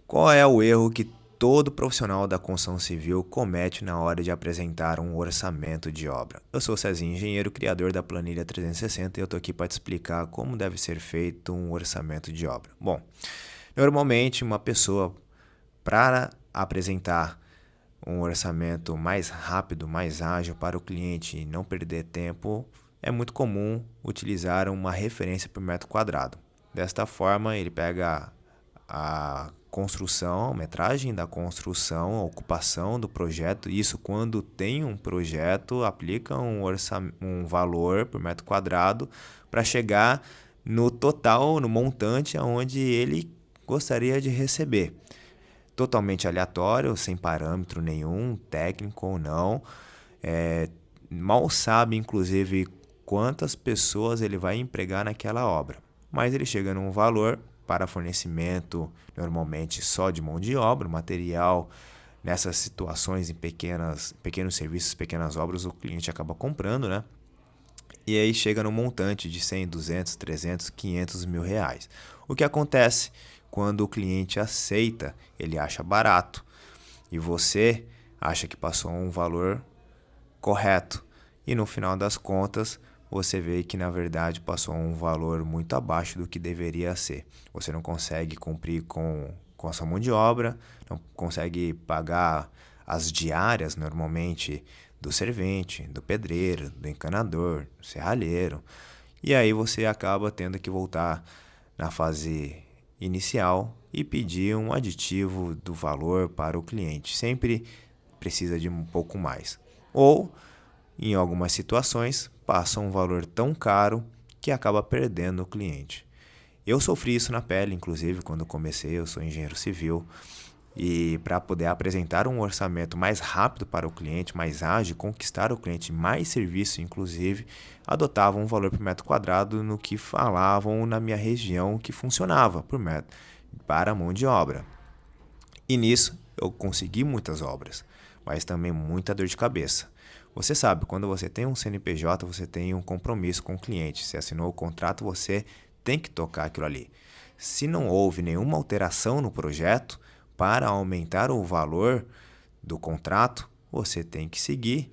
Qual é o erro que todo profissional da construção civil comete na hora de apresentar um orçamento de obra? Eu sou o Cezinho, engenheiro criador da planilha 360 e eu estou aqui para te explicar como deve ser feito um orçamento de obra. Bom, normalmente uma pessoa para apresentar um orçamento mais rápido, mais ágil para o cliente e não perder tempo, é muito comum utilizar uma referência por metro quadrado. Desta forma, ele pega a construção, a metragem da construção, a ocupação do projeto. Isso quando tem um projeto, aplica um valor por metro quadrado para chegar no total, no montante aonde ele gostaria de receber. Totalmente aleatório, sem parâmetro nenhum, técnico ou não. Mal sabe, inclusive, quantas pessoas ele vai empregar naquela obra. Mas ele chega num valor para fornecimento, normalmente só de mão de obra, material. Nessas situações, em pequenos serviços, pequenas obras, o cliente acaba comprando, né? E aí chega no montante de 100, 200, 300, 500 mil reais. O que acontece quando o cliente aceita, ele acha barato e você acha que passou um valor correto. E no final das contas, você vê que na verdade passou um valor muito abaixo do que deveria ser. Você não consegue cumprir com a sua mão de obra, não consegue pagar as diárias normalmente do servente, do pedreiro, do encanador, do serralheiro. E aí você acaba tendo que voltar na fase inicial e pedir um aditivo do valor para o cliente. Sempre precisa de um pouco mais. Ou, em algumas situações, passa um valor tão caro que acaba perdendo o cliente. Eu sofri isso na pele, inclusive, quando comecei, eu sou engenheiro civil, e para poder apresentar um orçamento mais rápido para o cliente, mais ágil, conquistar o cliente, mais serviço, inclusive, adotavam um valor por metro quadrado no que falavam na minha região que funcionava por metro para a mão de obra. E nisso eu consegui muitas obras, mas também muita dor de cabeça. Você sabe, quando você tem um CNPJ, você tem um compromisso com o cliente. Se assinou o contrato, você tem que tocar aquilo ali. Se não houve nenhuma alteração no projeto para aumentar o valor do contrato, você tem que seguir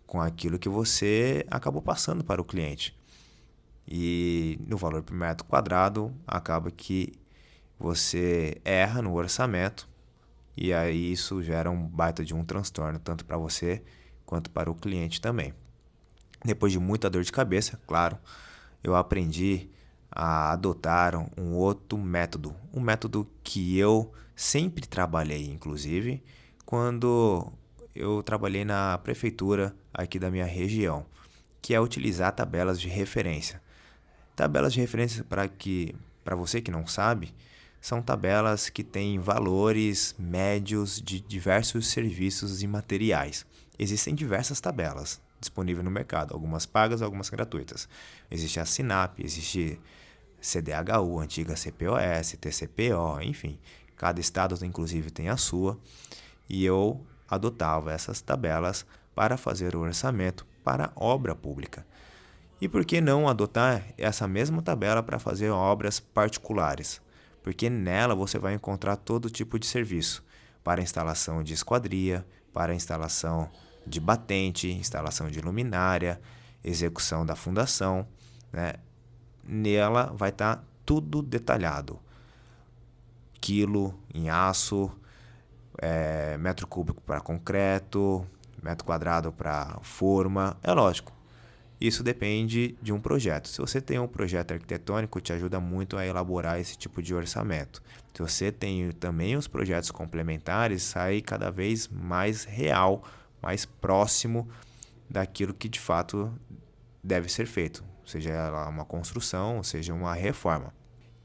com aquilo que você acabou passando para o cliente. E no valor por metro quadrado, acaba que você erra no orçamento e aí isso gera um baita de um transtorno, tanto para você quanto para o cliente também. Depois de muita dor de cabeça, claro, eu aprendi a adotar um outro método. Um método que eu sempre trabalhei, inclusive, quando eu trabalhei na prefeitura aqui da minha região, que é utilizar tabelas de referência. Tabelas de referência, para você que não sabe, são tabelas que têm valores médios de diversos serviços e materiais. Existem diversas tabelas disponíveis no mercado, algumas pagas, algumas gratuitas. Existe a Sinap, existe CDHU, antiga CPOS, TCPO, enfim. Cada estado, inclusive, tem a sua. E eu adotava essas tabelas para fazer o orçamento para obra pública. E por que não adotar essa mesma tabela para fazer obras particulares? Porque nela você vai encontrar todo tipo de serviço, para instalação de esquadria, para instalação de batente, instalação de luminária, execução da fundação, né? Nela vai estar tudo detalhado. Quilo em aço, metro cúbico para concreto, metro quadrado para forma. É lógico, isso depende de um projeto. Se você tem um projeto arquitetônico, te ajuda muito a elaborar esse tipo de orçamento. Se você tem também os projetos complementares, sai cada vez mais real, mais próximo daquilo que de fato deve ser feito, seja ela uma construção, seja uma reforma.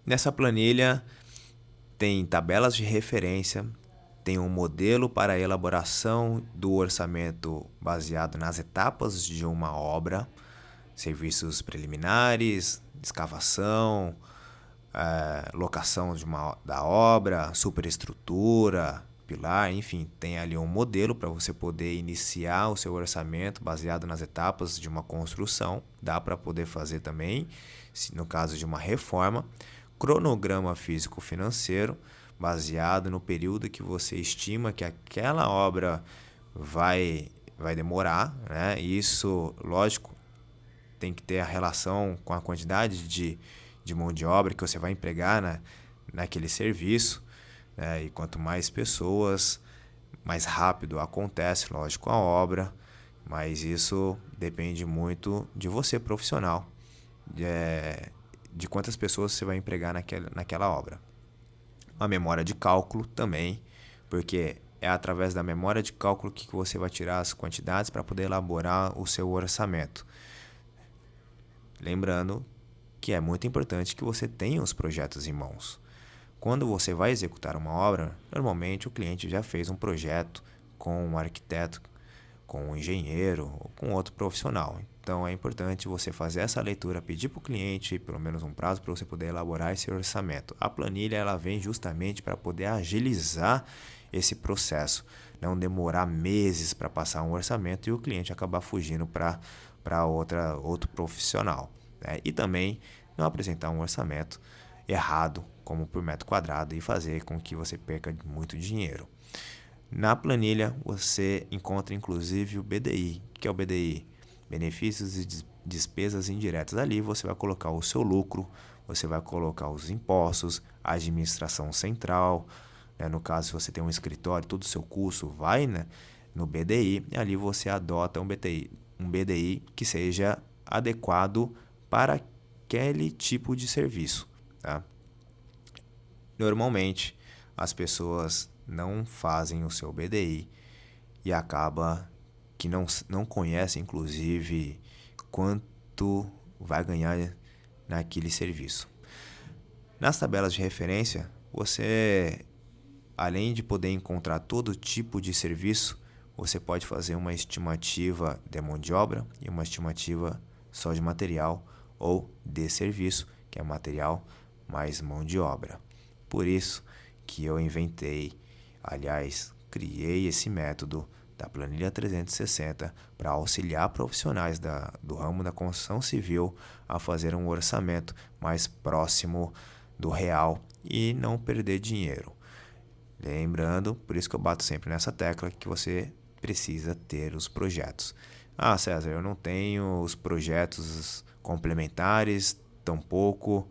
Nessa planilha tem tabelas de referência, tem um modelo para a elaboração do orçamento baseado nas etapas de uma obra, serviços preliminares, escavação, locação da obra, superestrutura, pilar, enfim, tem ali um modelo para você poder iniciar o seu orçamento baseado nas etapas de uma construção. Dá para poder fazer também, no caso de uma reforma, cronograma físico-financeiro baseado no período que você estima que aquela obra vai demorar, né? Isso, lógico, tem que ter a relação com a quantidade de mão de obra que você vai empregar naquele serviço, né? E quanto mais pessoas, mais rápido acontece, lógico, a obra, mas isso depende muito de você, profissional, de quantas pessoas você vai empregar naquela obra. A memória de cálculo também, porque é através da memória de cálculo que você vai tirar as quantidades para poder elaborar o seu orçamento. Lembrando que é muito importante que você tenha os projetos em mãos. Quando você vai executar uma obra, normalmente o cliente já fez um projeto com um arquiteto, com um engenheiro ou com outro profissional. Então é importante você fazer essa leitura, pedir para o cliente pelo menos um prazo para você poder elaborar esse orçamento. A planilha ela vem justamente para poder agilizar esse processo, não demorar meses para passar um orçamento e o cliente acabar fugindo para outro profissional, né? E também não apresentar um orçamento errado, como por metro quadrado, e fazer com que você perca muito dinheiro. Na planilha você encontra inclusive o BDI. O que é o BDI? Benefícios e despesas indiretas. Ali você vai colocar o seu lucro, você vai colocar os impostos, a administração central, né? No caso, se você tem um escritório, todo o seu custo vai, né, no BDI, e ali você adota um BDI que seja adequado para aquele tipo de serviço, tá? Normalmente, as pessoas não fazem o seu BDI e acaba que não conhece, inclusive, quanto vai ganhar naquele serviço. Nas tabelas de referência, você, além de poder encontrar todo tipo de serviço, você pode fazer uma estimativa de mão de obra e uma estimativa só de material ou de serviço, que é material mais mão de obra. Por isso que eu criei esse método da Planilha 360 para auxiliar profissionais do ramo da construção civil a fazer um orçamento mais próximo do real e não perder dinheiro. Lembrando, por isso que eu bato sempre nessa tecla, que você precisa ter os projetos. Ah, César, eu não tenho os projetos complementares, tampouco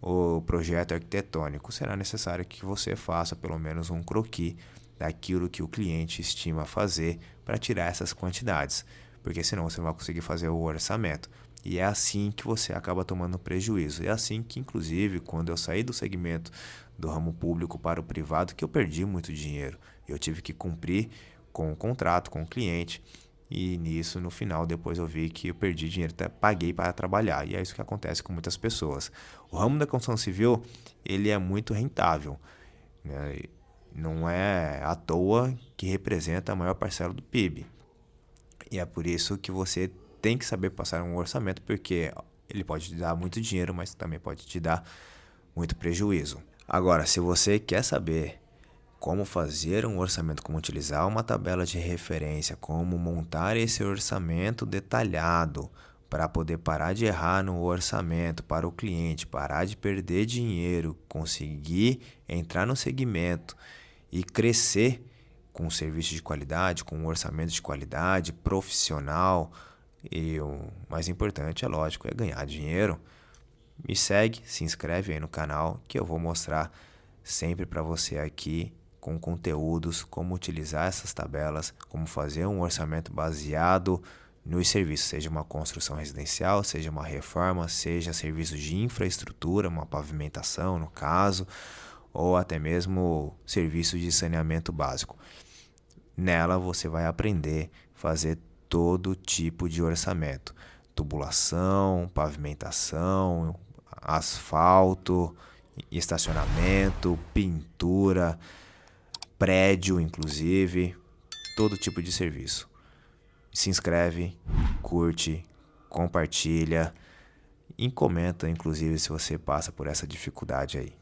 o projeto arquitetônico. Será necessário que você faça pelo menos um croquis daquilo que o cliente estima fazer para tirar essas quantidades, porque senão você não vai conseguir fazer o orçamento. E é assim que você acaba tomando prejuízo. É assim que, inclusive, quando eu saí do segmento do ramo público para o privado, que eu perdi muito dinheiro. Eu tive que cumprir com o contrato com o cliente e nisso, no final, depois eu vi que eu perdi dinheiro, até paguei para trabalhar. E é isso que acontece com muitas pessoas. O ramo da construção civil, ele é muito rentável, né? Não é à toa que representa a maior parcela do PIB. E é por isso que você tem que saber passar um orçamento, porque ele pode te dar muito dinheiro, mas também pode te dar muito prejuízo. Agora, se você quer saber como fazer um orçamento, como utilizar uma tabela de referência, como montar esse orçamento detalhado para poder parar de errar no orçamento para o cliente, parar de perder dinheiro, conseguir entrar no segmento e crescer com um serviço de qualidade, com um orçamento de qualidade, profissional, e o mais importante, é lógico, é ganhar dinheiro, me segue, se inscreve aí no canal que eu vou mostrar sempre para você aqui com conteúdos, como utilizar essas tabelas, como fazer um orçamento baseado nos serviços, seja uma construção residencial, seja uma reforma, seja serviços de infraestrutura, uma pavimentação no caso, ou até mesmo serviços de saneamento básico. Nela você vai aprender a fazer todo tipo de orçamento, tubulação, pavimentação, asfalto, estacionamento, pintura, prédio inclusive, todo tipo de serviço. Se inscreve, curte, compartilha e comenta inclusive se você passa por essa dificuldade aí.